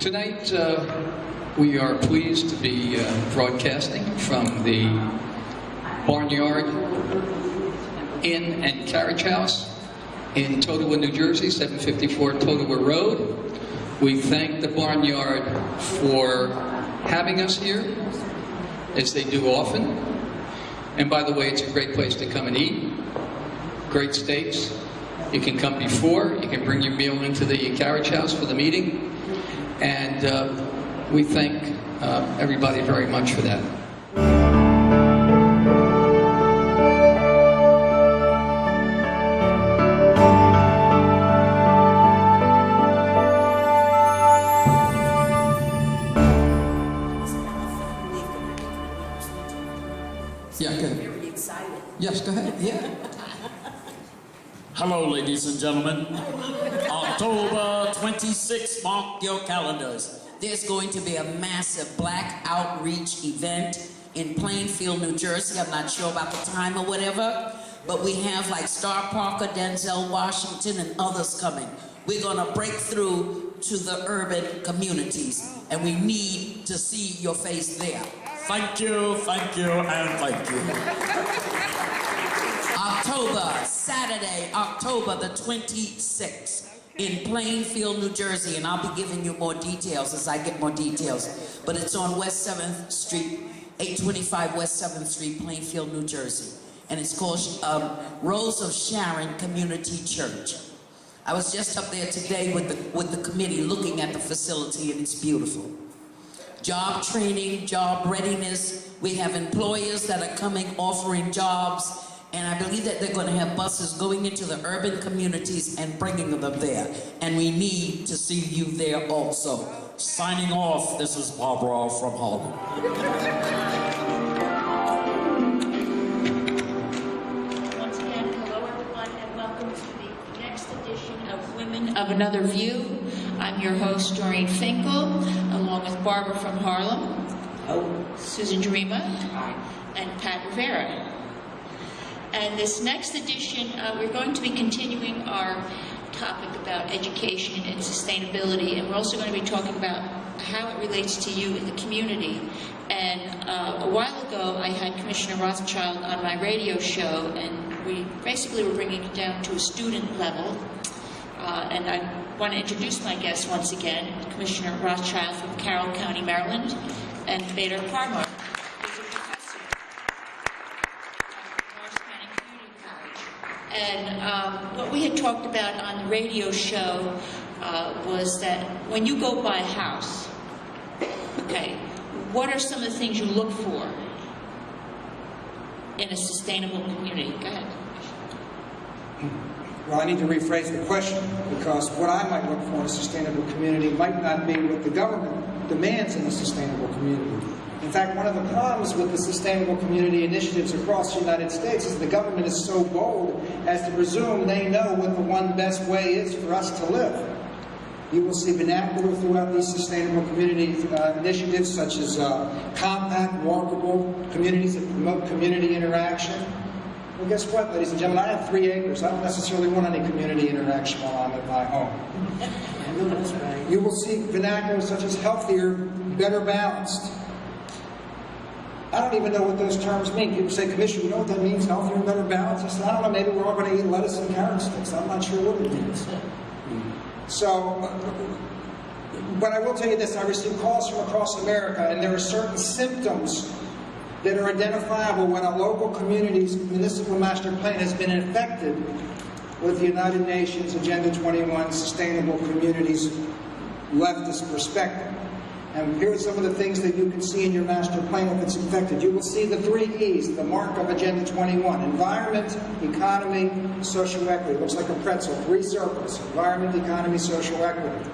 Tonight, we are pleased to be broadcasting from the Barnyard Inn and Carriage House in Totowa, New Jersey, 754 Totowa Road. We thank the Barnyard for having us here, as they do often. And by the way, it's a great place to come and eat. Great steaks. You can come before, you can bring your meal into the carriage house for the meeting. And we thank everybody very much for that. Yeah, good. Very excited. Yes, go ahead. Yeah. Hello, ladies and gentlemen. October 26th, mark your calendars. There's going to be a massive black outreach event in Plainfield, New Jersey. I'm not sure about the time or whatever, but we have like Star Parker, Denzel Washington, and others coming. We're going to break through to the urban communities, and we need to see your face there. Thank you, and thank you. Saturday, October the 26th in Plainfield, New Jersey, and I'll be giving you more details as I get more details. But it's on West 7th Street, 825 West 7th Street, Plainfield, New Jersey. And it's called Rose of Sharon Community Church. I was just up there today with the committee looking at the facility, and it's beautiful. Job training, job readiness. We have employers that are coming offering jobs. And I believe that they're going to have buses going into the urban communities and bringing them there. And we need to see you there also. Signing off, this is Barbara from Harlem. Once again, hello everyone, and welcome to the next edition of Women of Another View. I'm your host, Doreen Finkel, along with Barbara from Harlem, Susan Jarima, and Pat Rivera. And this next edition, we're going to be continuing our topic about education and sustainability, and we're also going to be talking about how it relates to you in the community. And a while ago, I had Commissioner Rothschild on my radio show, and we basically were bringing it down to a student level. And I want to introduce my guest once again, Commissioner Rothschild from Carroll County, Maryland, and Bader Parmar. And what we had talked about on the radio show was that when you go buy a house, okay, what are some of the things you look for in a sustainable community? Go ahead. Well, I need to rephrase the question, because what I might look for in a sustainable community might not be what the government demands in a sustainable community. In fact, one of the problems with the sustainable community initiatives across the United States is the government is so bold as to presume they know what the one best way is for us to live. You will see vernacular throughout these sustainable community initiatives, such as compact, walkable communities that promote community interaction. Well, guess what, ladies and gentlemen? I have 3 acres. I don't necessarily want any community interaction while I'm at my home. You will see vernacular such as healthier, better balanced. I don't even know what those terms mean. People say, Commissioner, you know what that means, healthier and better balanced? I said, I don't know, maybe we're all going to eat lettuce and carrot sticks. I'm not sure what it means. So, but I will tell you this, I receive calls from across America, and there are certain symptoms that are identifiable when a local community's municipal master plan has been infected with the United Nations Agenda 21 Sustainable Communities leftist perspective. And here are some of the things that you can see in your master plan if it's infected. You will see the 3 E's, the mark of Agenda 21. Environment, economy, social equity. It looks like a pretzel, 3 circles. Environment, economy, social equity.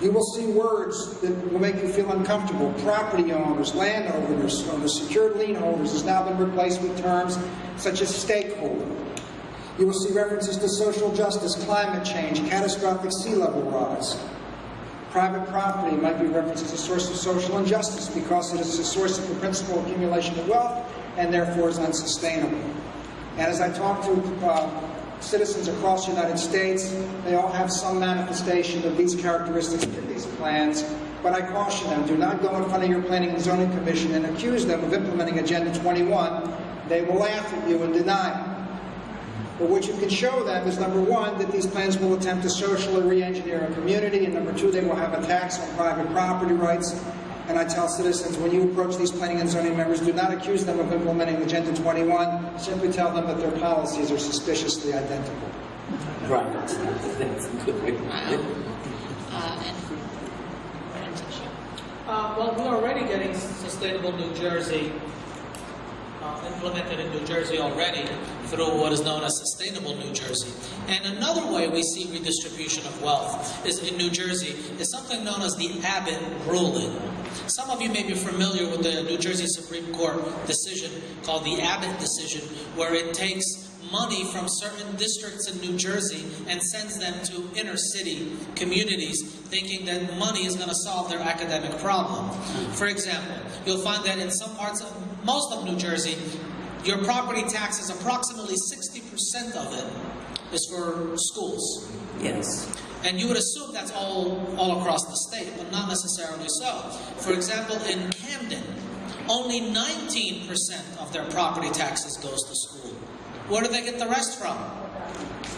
You will see words that will make you feel uncomfortable. Property owners, landowners, secured lien holders has now been replaced with terms such as stakeholder. You will see references to social justice, climate change, catastrophic sea level rise. Private property might be referenced as a source of social injustice because it is a source of the principal accumulation of wealth and therefore is unsustainable. And as I talk to citizens across the United States. They all have some manifestation of these characteristics in these plans. But I caution them, do not go in front of your Planning and Zoning Commission and accuse them of implementing Agenda 21. They will laugh at you and deny it. But what you can show them is, number one, that these plans will attempt to socially re-engineer a community, and number two, they will have a tax on private property rights. And I tell citizens, when you approach these planning and zoning members, do not accuse them of implementing Agenda 21. Simply tell them that their policies are suspiciously identical. Right. That's good. Well, we're already getting Sustainable New Jersey implemented in New Jersey already through what is known as Sustainable New Jersey. And another way we see redistribution of wealth is in New Jersey is something known as the Abbott ruling. Some of you may be familiar with the New Jersey Supreme Court decision called the Abbott decision, where it takes money from certain districts in New Jersey and sends them to inner city communities thinking that money is going to solve their academic problem. For example, you'll find that in some parts of most of New Jersey, your property taxes, approximately 60% of it is for schools. Yes. And you would assume that's all across the state, but not necessarily so. For example, in Camden, only 19% of their property taxes goes to school. Where do they get the rest from?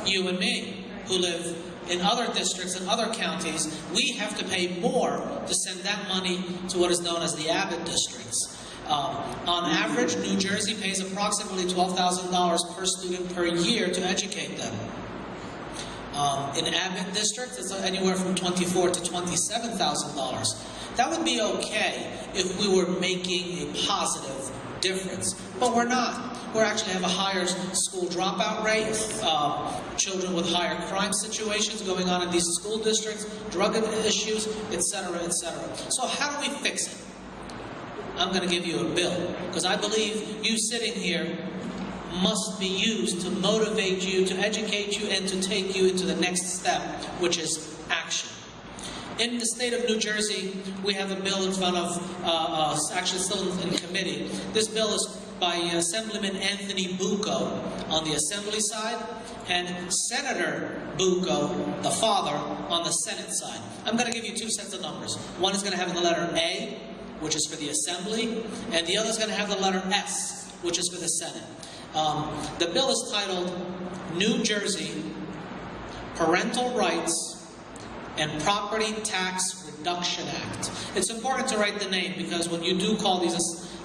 You and me, who live in other districts and other counties. We have to pay more to send that money to what is known as the Abbott districts. On average, New Jersey pays approximately $12,000 per student per year to educate them. In Abbott districts, it's anywhere from $24,000 to $27,000. That would be okay if we were making a positive difference, but we're not. We actually have a higher school dropout rate, children with higher crime situations going on in these school districts, drug issues, etc., etc. So how do we fix it? I'm going to give you a bill, because I believe you sitting here must be used to motivate you, to educate you, and to take you into the next step, which is action. In the state of New Jersey, we have a bill in front of, actually still in committee. This bill is by Assemblyman Anthony Bucco on the Assembly side, and Senator Bucco, the father, on the Senate side. I'm going to give you two sets of numbers. One is going to have the letter A, which is for the Assembly, and the other is going to have the letter S, which is for the Senate. The bill is titled New Jersey Parental Rights and Property Tax Reduction Act. It's important to write the name, because when you do call these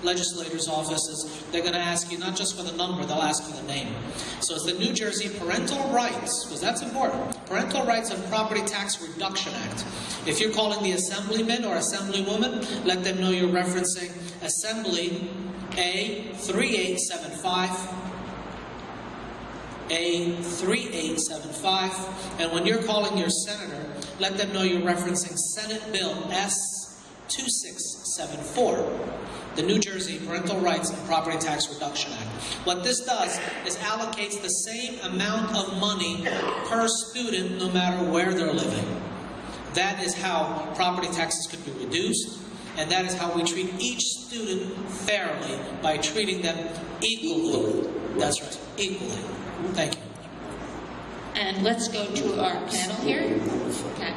legislators' offices, they're going to ask you not just for the number, they'll ask for the name. So it's the New Jersey Parental Rights, because that's important, Parental Rights and Property Tax Reduction Act. If you're calling the Assemblyman or Assemblywoman, let them know you're referencing Assembly A3875, A3875, and when you're calling your senator, let them know you're referencing Senate Bill S2674, the New Jersey Parental Rights and Property Tax Reduction Act. What this does is allocates the same amount of money per student no matter where they're living. That is how property taxes could be reduced, and that is how we treat each student fairly, by treating them equally. That's right, equally. Thank you. And let's go to our panel here. Okay.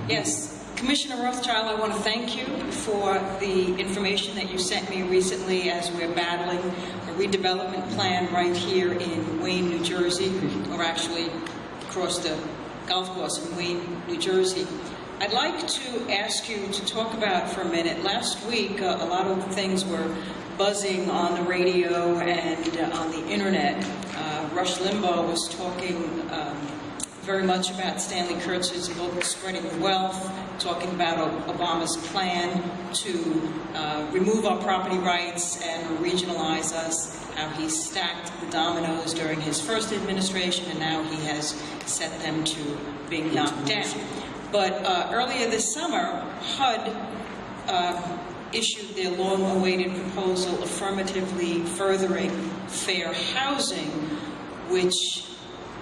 Yes. Commissioner Rothschild, I want to thank you for the information that you sent me recently as we're battling a redevelopment plan right here in Wayne, New Jersey, or actually across the golf course in Wayne, New Jersey. I'd like to ask you to talk about for a minute. Last week, a lot of things were buzzing on the radio and on the internet. Rush Limbaugh was talking very much about Stanley Kurtz's book, Spreading the Wealth, talking about Obama's plan to remove our property rights and regionalize us, how he stacked the dominoes during his first administration, and now he has set them to being knocked down. But earlier this summer, HUD issued their long-awaited proposal affirmatively furthering fair housing, which,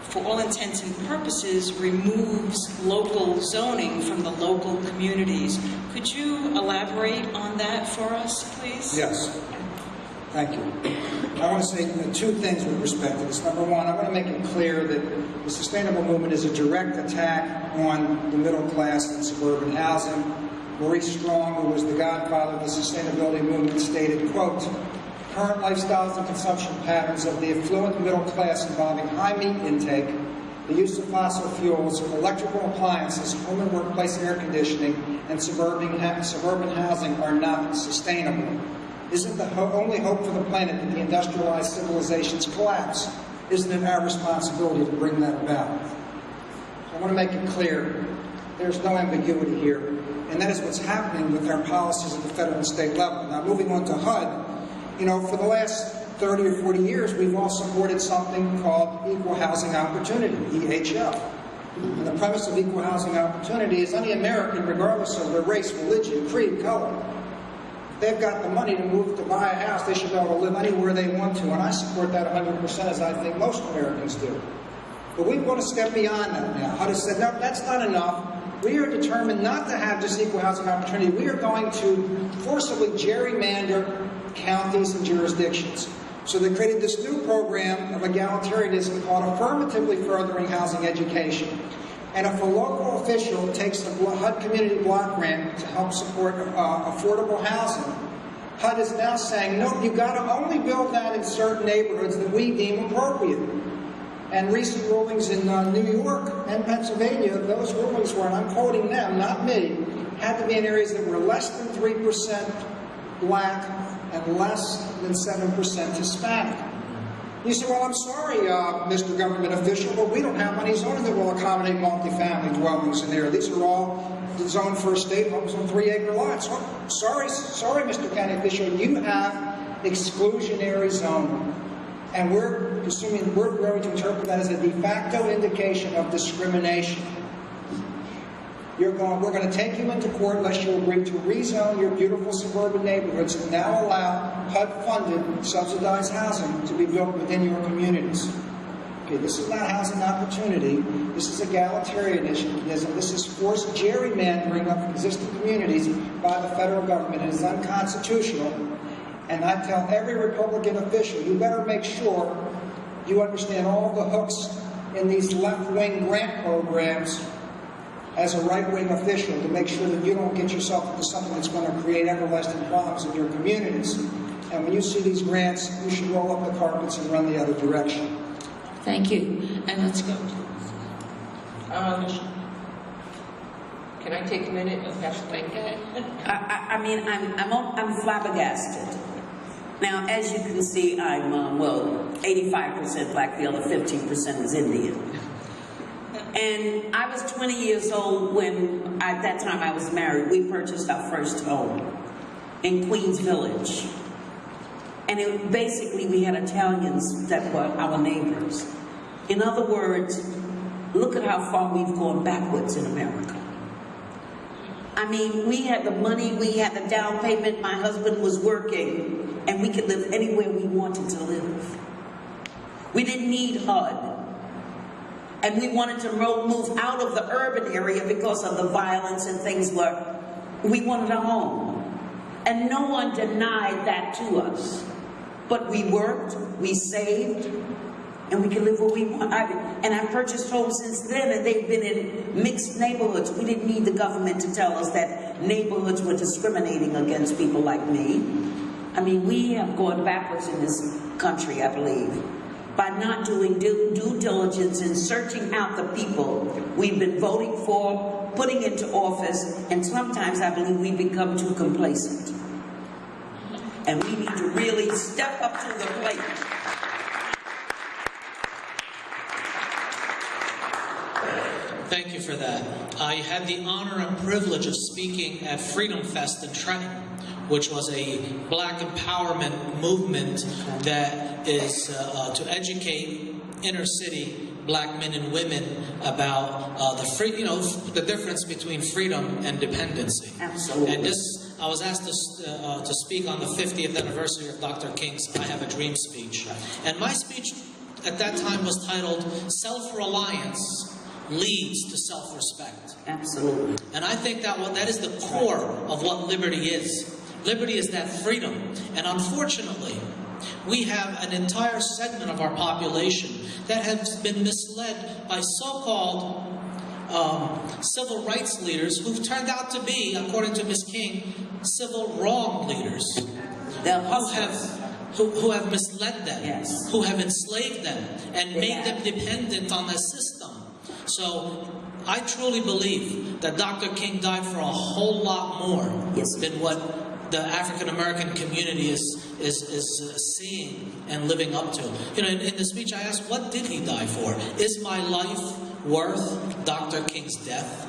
for all intents and purposes, removes local zoning from the local communities. Could you elaborate on that for us, please? Yes. Thank you. I want to say two things with respect to this. Number one, I want to make it clear that the sustainable movement is a direct attack on the middle class and suburban housing. Maurice Strong, who was the godfather of the sustainability movement, stated, quote, current lifestyles and consumption patterns of the affluent middle class involving high meat intake, the use of fossil fuels, electrical appliances, home and workplace air conditioning, and suburban housing are not sustainable. Isn't the only hope for the planet that the industrialized civilization's collapse? Isn't it our responsibility to bring that about? So I want to make it clear, there's no ambiguity here, and that is what's happening with our policies at the federal and state level. Now, moving on to HUD, for the last 30 or 40 years, we've all supported something called Equal Housing Opportunity, EHO. And the premise of Equal Housing Opportunity is any American, regardless of their race, religion, creed, color, they've got the money to move to buy a house, they should be able to live anywhere they want to. And I support that 100%, as I think most Americans do. But we want to step beyond that now. HUD has said, no, that's not enough. We are determined not to have just equal housing opportunity. We are going to forcibly gerrymander counties and jurisdictions. So they created this new program of egalitarianism called Affirmatively Furthering Housing Education. And if a local official takes a HUD community block grant to help support affordable housing, HUD is now saying, no, you've got to only build that in certain neighborhoods that we deem appropriate. And recent rulings in New York and Pennsylvania, those rulings were, and I'm quoting them, not me, had to be in areas that were less than 3% black and less than 7% Hispanic. You say, well, I'm sorry, Mr. Government Official, but we don't have any zoning that will accommodate multifamily dwellings in there. These are all zoned for estate homes on 3-acre lots. Oh, sorry, Mr. County Official, you have exclusionary zoning. And we're going to interpret that as a de facto indication of discrimination. We're going to take you into court unless you agree to rezone your beautiful suburban neighborhoods and now allow HUD-funded, subsidized housing to be built within your communities. Okay, this is not housing opportunity. This is egalitarianism. This is forced gerrymandering of existing communities by the federal government. It is unconstitutional. And I tell every Republican official, you better make sure you understand all the hooks in these left-wing grant programs as a right-wing official to make sure that you don't get yourself into something that's going to create everlasting problems in your communities. And when you see these grants, you should roll up the carpets and run the other direction. Thank you. And let's go. Can I take a minute? I'm flabbergasted. Now, as you can see, I'm 85% black, the other 15% is Indian. And I was 20 years old when, at that time I was married, we purchased our first home in Queens Village. And basically we had Italians that were our neighbors. In other words, look at how far we've gone backwards in America. I mean, we had the money, we had the down payment, my husband was working, and we could live anywhere we wanted to live. We didn't need HUD. And we wanted to move out of the urban area because of the violence and things where we wanted a home. And no one denied that to us. But we worked, we saved, and we can live where we want. And I've purchased homes since then, and they've been in mixed neighborhoods. We didn't need the government to tell us that neighborhoods were discriminating against people like me. I mean, we have gone backwards in this country, I believe, by not doing due diligence in searching out the people we've been voting for, putting into office, and sometimes I believe we become too complacent. And we need to really step up to the plate. Thank you for that. I had the honor and privilege of speaking at Freedom Fest in Trenton, which was a black empowerment movement that is to educate inner city black men and women about the difference between freedom and dependency. Absolutely. And I was asked to speak on the 50th anniversary of Dr. King's I Have a Dream speech. And my speech at that time was titled, Self-Reliance Leads to Self-Respect. Absolutely. And I think that is the core of what liberty is. Liberty is that freedom. And unfortunately, we have an entire segment of our population that has been misled by so-called civil rights leaders who've turned out to be, according to Ms. King, civil wrong leaders who have misled them, Yes. who have enslaved them and They made them have. dependent on the system. So I truly believe that Dr. King died for a whole lot more Yes. than what the African American community is seeing and living up to. You know, in the speech I asked, what did he die for? Is my life worth Dr. King's death?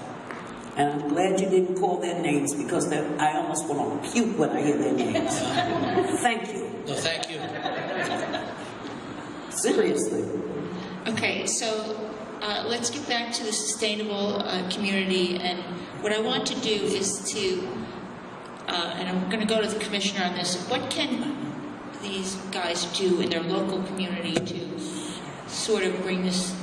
And I'm glad you didn't call their names because I almost want to puke when I hear their names. Thank you. No, thank you. Seriously. Okay, so let's get back to the sustainable community, and what I want to do is to, and I'm going to go to the commissioner on this, what can these guys do in their local community to sort of bring this,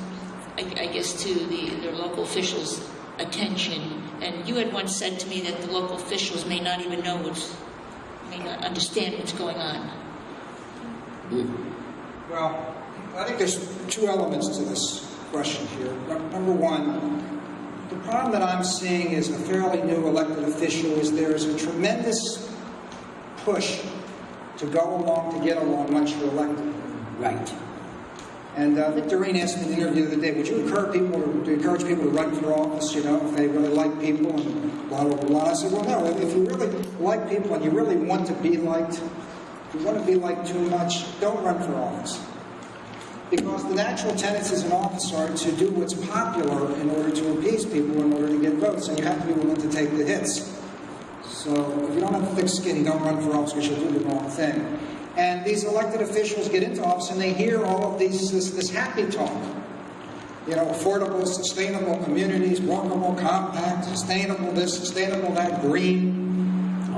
I guess, to their local officials' attention? And you had once said to me that the local officials may not even know may not understand what's going on. Well, I think there's two elements to this question here. Number one, the problem that I'm seeing as a fairly new elected official is there is a tremendous push to go along, to get along once you're elected. Right. And Doreen asked me in the interview the other day, would you encourage people to run for office, you know, if they really like people and blah, blah, blah. I said, well, no, if you really like people and you really want to be liked, if you want to be liked too much, don't run for office. Because the natural tendencies in office are to do what's popular in order to appease people, in order to get votes, and you have to be willing to take the hits. So if you don't have a thick skin, you don't run for office because you'll do the wrong thing. And these elected officials get into office and they hear all of this happy talk. You know, affordable, sustainable communities, workable, compact, sustainable this, sustainable that, green.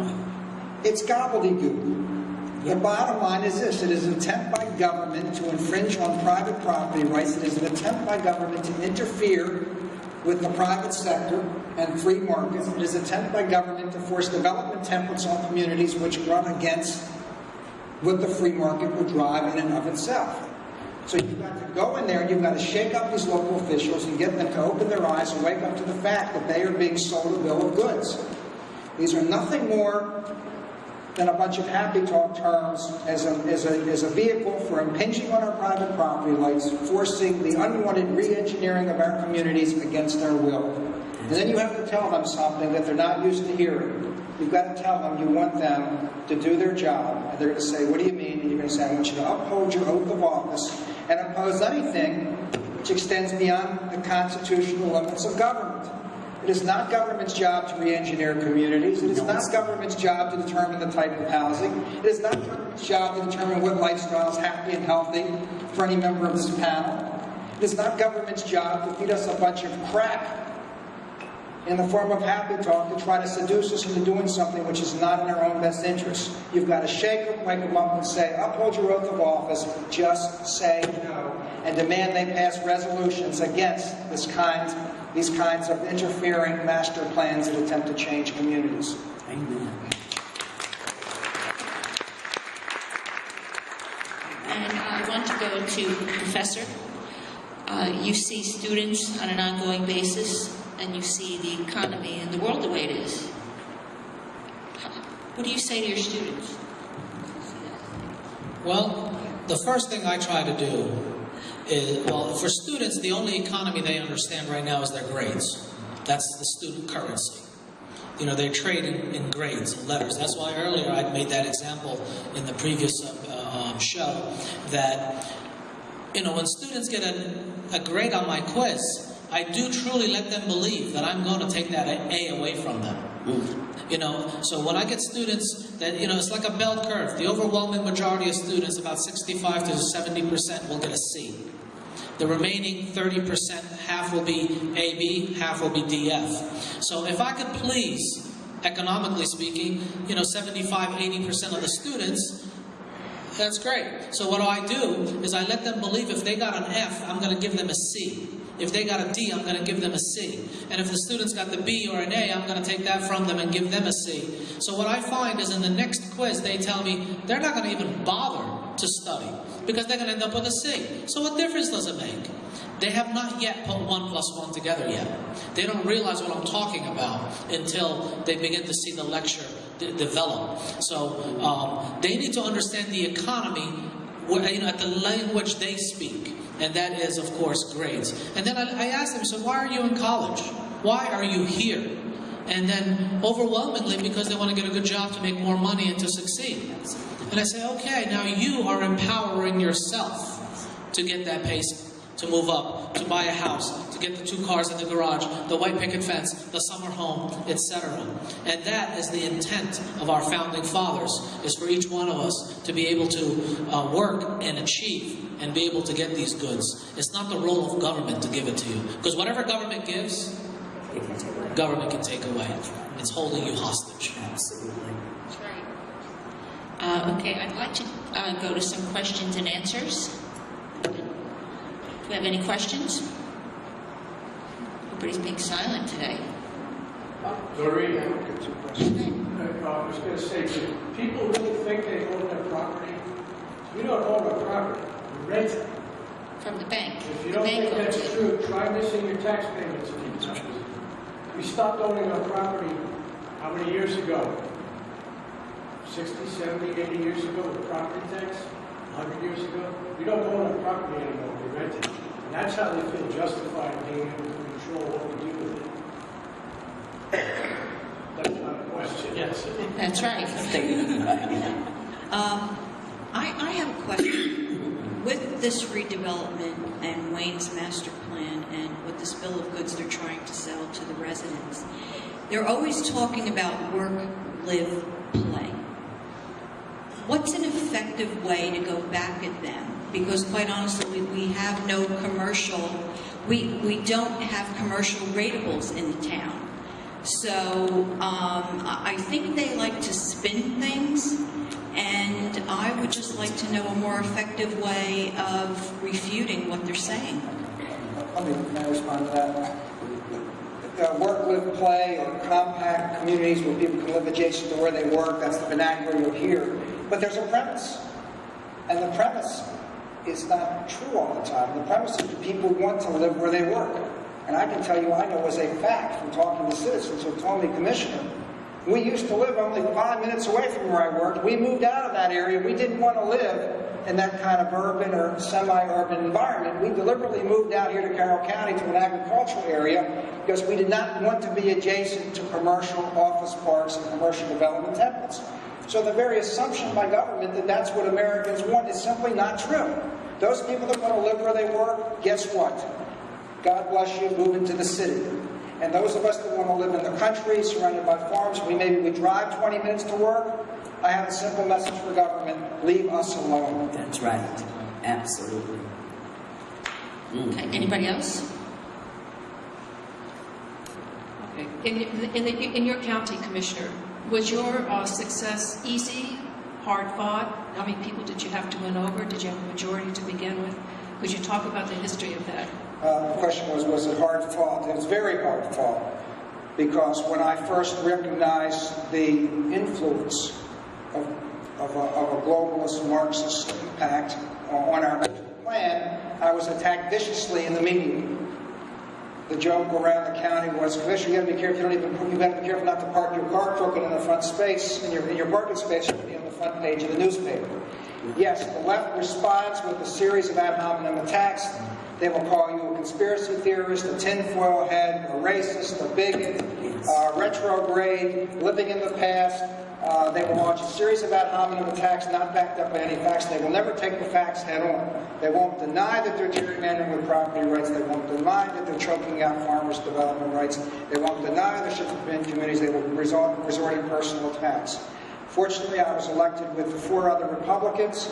It's gobbledygook. The bottom line is this: it is an attempt by government to infringe on private property rights. It is an attempt by government to interfere with the private sector and free markets. It is an attempt by government to force development templates on communities which run against what the free market would drive in and of itself. So you've got to go in there and you've got to shake up these local officials and get them to open their eyes and wake up to the fact that they are being sold a bill of goods. These are nothing more than a bunch of happy talk terms as a vehicle for impinging on our private property rights, forcing the unwanted re-engineering of our communities against their will. And then you have to tell them something that they're not used to hearing. You've got to tell them you want them to do their job. And they're going to say, what do you mean? And you're going to say, I want you to uphold your oath of office and oppose anything which extends beyond the constitutional limits of government. It is not government's job to re-engineer communities. It is not government's job to determine the type of housing. It is not government's job to determine what lifestyle is happy and healthy for any member of this panel. It is not government's job to feed us a bunch of crap in the form of happy talk to try to seduce us into doing something which is not in our own best interest. You've got to shake them, wake them up and say, uphold your oath of office, just say no, and demand they pass resolutions against these kinds of interfering master plans that attempt to change communities. Amen. And I want to go to Professor. You see students on an ongoing basis, and you see the economy and the world the way it is. What do you say to your students? Well, the first thing I try to do is, well, for students, the only economy they understand right now is their grades. That's the student currency. You know, they trade in grades and letters. That's why earlier I made that example in the previous show that, you know, when students get a grade on my quiz, I do truly let them believe that I'm going to take that A away from them. You know, so when I get students that, you know, it's like a bell curve. The overwhelming majority of students, about 65 to 70%, will get a C. The remaining 30%, half will be AB, half will be DF. So if I could please, economically speaking, you know, 75, 80% of the students, that's great. So what do? Is I let them believe if they got an F, I'm going to give them a C. If they got a D, I'm going to give them a C. And if the students got the B or an A, I'm going to take that from them and give them a C. So what I find is in the next quiz, they tell me they're not going to even bother to study because they're going to end up with a C. So what difference does it make? They have not yet put 1 + 1 together yet. They don't realize what I'm talking about until they begin to see the lecture develop. So they need to understand the economy, at the language they speak. And that is, of course, grades. And then I asked them, so why are you in college? Why are you here? And then overwhelmingly because they want to get a good job to make more money and to succeed. And I say, okay, now you are empowering yourself to get that pace, to move up, to buy a house, to get the 2 cars in the garage, the white picket fence, the summer home, etc. And that is the intent of our founding fathers, is for each one of us to be able to work and achieve and be able to get these goods. It's not the role of government to give it to you. Because whatever government gives, government can take away. It's holding you hostage. Absolutely. That's right. Okay, I'd like to go to some questions and answers. Do we have any questions? Everybody's being silent today. Doreen, I was going to say, do people really think they own their property? You don't own a property, you rent it. From the bank. If you don't think that's true, try missing your tax payments a few times. We stopped owning our property, how many years ago? 60, 70, 80 years ago with property tax? 100 years ago? We don't own our property anymore, we rent it. And that's how they feel justified in being able to control what we do with it. That's not a question. Yes. That's right. I have a question. With this redevelopment and Wayne's master plan and with this bill of goods they're trying to sell to the residents, they're always talking about work, live, play. What's an effective way to go back at them? Because quite honestly, we have no commercial, we don't have commercial ratables in the town. So I think they like to spin things, and I would just like to know a more effective way of refuting what they're saying. Let me respond to that. Work, live, play, or compact communities where people can live adjacent to where they work, that's the vernacular you'll hear. But there's a premise, and the premise is not true all the time. The premise is that people want to live where they work. And I can tell you, I know as a fact from talking to citizens who told me, Commissioner, we used to live only 5 minutes away from where I worked. We moved out of that area. We didn't want to live in that kind of urban or semi-urban environment. We deliberately moved out here to Carroll County to an agricultural area because we did not want to be adjacent to commercial office parks and commercial development templates. So the very assumption by government that that's what Americans want is simply not true. Those people that want to live where they work, guess what? God bless you, move into the city. And those of us that want to live in the country, surrounded by farms, we drive 20 minutes to work. I have a simple message for government: leave us alone. That's right. Absolutely. Okay, anybody else? Okay. In your county, Commissioner, was your success easy, hard fought? How many people did you have to win over? Did you have a majority to begin with? Could you talk about the history of that? The question was it hard fought? It was very hard fought, because when I first recognized the influence of a globalist Marxist impact on our plan, I was attacked viciously in the media. The joke around the county was, Commissioner, you got to be careful. You got to be careful not to park your car crooked in the front space. In your parking space, should be on the front page of the newspaper. Yes, the left responds with a series of ad hominem attacks. They will call you a conspiracy theorist, a tinfoil head, a racist, a bigot, retrograde, living in the past. They will launch a series of ad hominem attacks not backed up by any facts. They will never take the facts head on. They won't deny that they're gerrymandering with property rights. They won't deny that they're choking out farmers' development rights. They won't deny the shift of communities. They will resort in personal attacks. Fortunately, I was elected with 4 other Republicans,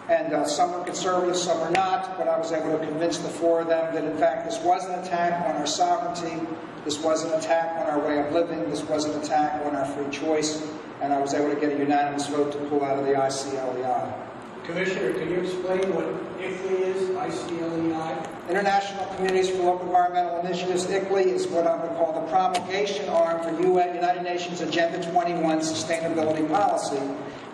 and some were conservative, some were not, but I was able to convince the 4 of them that, in fact, this was an attack on our sovereignty, this was an attack on our way of living, this was an attack on our free choice, and I was able to get a unanimous vote to pull out of the ICLEI. Commissioner, can you explain what ICLEI is, I-C-L-E-I? International Communities for Local Environmental Initiatives, ICLEI, is what I would call the promulgation arm for United Nations Agenda 21 Sustainability Policy.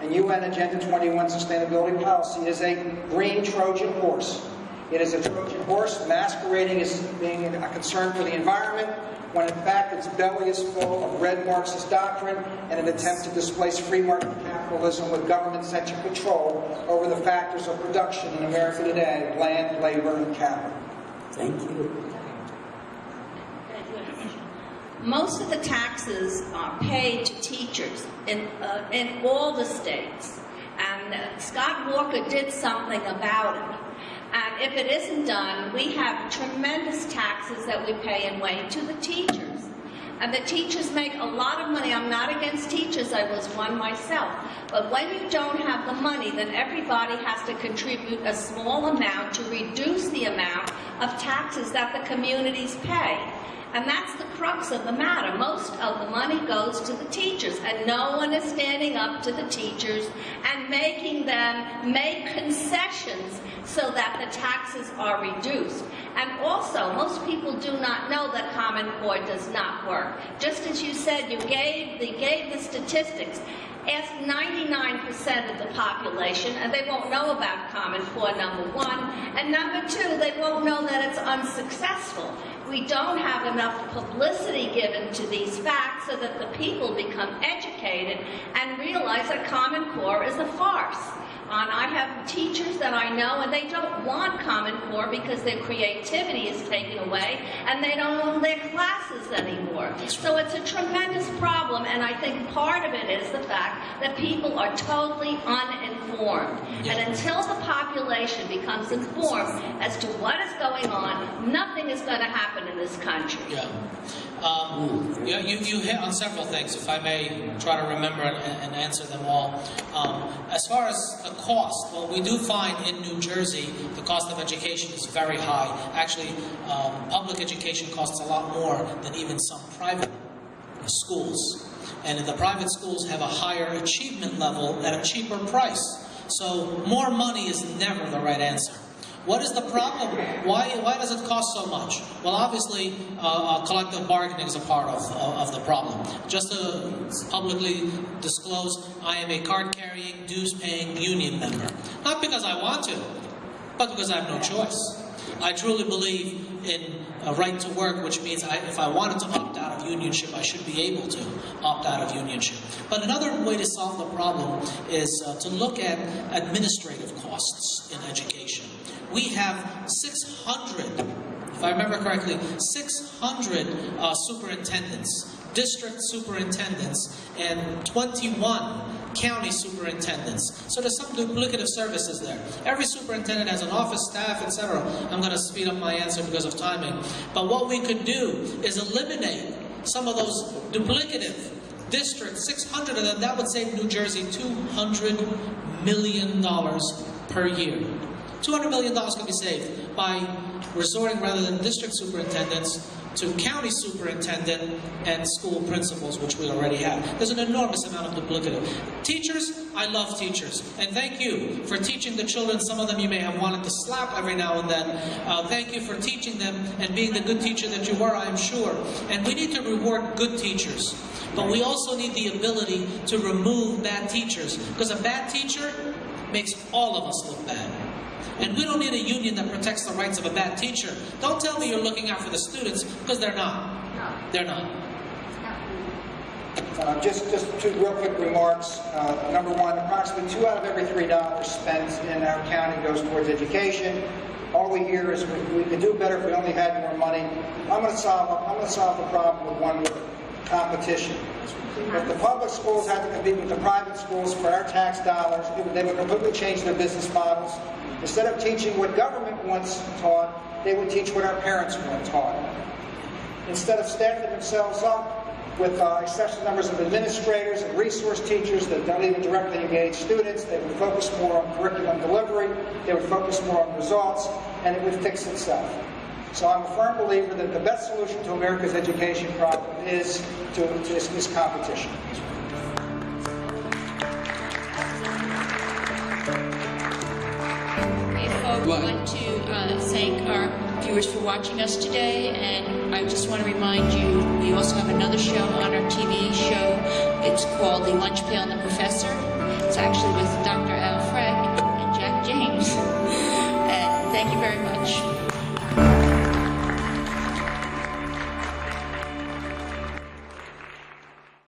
And UN Agenda 21 Sustainability Policy is a green Trojan horse. It is a Trojan horse masquerading as being a concern for the environment, when in fact its belly is full of red Marxist doctrine and an attempt to displace free market capitalism with government-centric control over the factors of production in America today: land, labor, and capital. Thank you. Most of the taxes are paid to teachers in all the states. And Scott Walker did something about it. And if it isn't done, we have tremendous taxes that we pay in Wayne to the teachers. And the teachers make a lot of money. I'm not against teachers. I was one myself. But when you don't have the money, then everybody has to contribute a small amount to reduce the amount of taxes that the communities pay. And that's the crux of the matter. Most of the money goes to the teachers, and no one is standing up to the teachers and making them make concessions so that the taxes are reduced. And also, most people do not know that Common Core does not work. Just as you said, you gave the statistics. Ask 99% of the population, and they won't know about Common Core, number one. And number two, they won't know that it's unsuccessful. We don't have enough publicity given to these facts so that the people become educated and realize that Common Core is a farce. And I have teachers that I know, and they don't want Common Core because their creativity is taken away, and they don't own their classes anymore. So it's a tremendous problem, and I think part of it is the fact that people are totally uninformed. And until the population becomes informed as to what is going on, nothing is going to happen in this country. You hit on several things, if I may try to remember and answer them all. As far as the cost, well, we do find in New Jersey the cost of education is very high. Actually, public education costs a lot more than even some private schools. And the private schools have a higher achievement level at a cheaper price. So more money is never the right answer. What is the problem? Why does it cost so much? Well, obviously, collective bargaining is a part of the problem. Just to publicly disclose, I am a card-carrying, dues-paying union member. Not because I want to, but because I have no choice. I truly believe in a right to work, which means if I wanted to opt out of unionship, I should be able to opt out of unionship. But another way to solve the problem is to look at administrative costs in education. We have 600, if I remember correctly, 600 superintendents, district superintendents, and 21 county superintendents. So there's some duplicative services there. Every superintendent has an office, staff, etc. I'm going to speed up my answer because of timing. But what we could do is eliminate some of those duplicative districts, 600 of them. That would save New Jersey $200 million per year. $200 million can be saved by resorting, rather than district superintendents, to county superintendent and school principals, which we already have. There's an enormous amount of duplicative. Teachers, I love teachers. And thank you for teaching the children. Some of them you may have wanted to slap every now and then. Thank you for teaching them and being the good teacher that you were, I'm sure. And we need to reward good teachers. But we also need the ability to remove bad teachers. Because a bad teacher makes all of us look bad. And we don't need a union that protects the rights of a bad teacher. Don't tell me you're looking out for the students, because they're not. They're not. Just two real quick remarks. Number one, approximately 2 out of every $3 spent in our county goes towards education. All we hear is we could do better if we only had more money. I'm going to solve the problem with one word: competition. If the public schools had to compete with the private schools for our tax dollars, they would completely change their business models. Instead of teaching what government once taught, they would teach what our parents once taught. Instead of staffing themselves up with excessive numbers of administrators and resource teachers that don't even directly engage students, they would focus more on curriculum delivery, they would focus more on results, and it would fix itself. So I'm a firm believer that the best solution to America's education problem is competition. Right. I'd like to thank our viewers for watching us today, and I just want to remind you, we also have another show on our TV show. It's called The Lunch Pail Number